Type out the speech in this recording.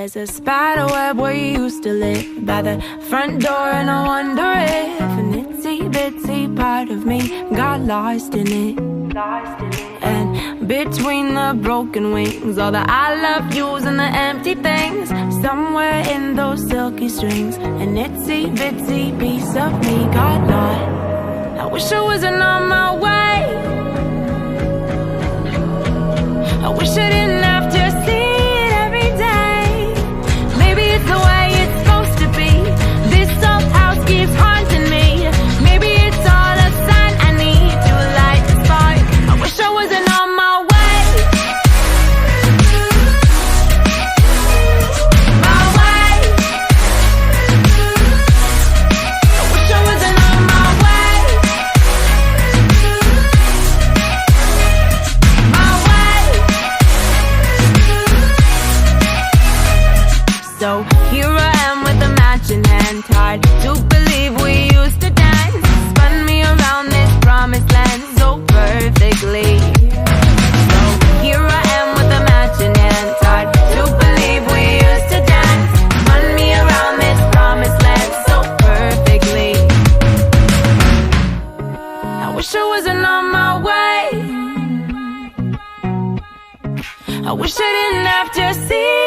There's a spider web where you used to live, by the front door, and I wonder if an itsy bitsy part of me got lost in it. And between the broken wings, all the I love yous and the empty things, somewhere in those silky strings, an itsy bitsy piece of me got lost. I wish I wasn't on my way. I wish I didn't have to see it every day. Maybe it's the way it's supposed to be. This old house keeps haunting me. Maybe it's all a sign I need to light the spark. I wish I wasn't on my way. My way. I wish I wasn't on my way. My way. So here I am with a match in hand, hard to believe we used to dance. Spun me around this promised land so perfectly. So here I am with a match in hand, hard to believe we used to dance. Spun me around this promised land so perfectly. I wish I wasn't on my way. I wish I didn't have to see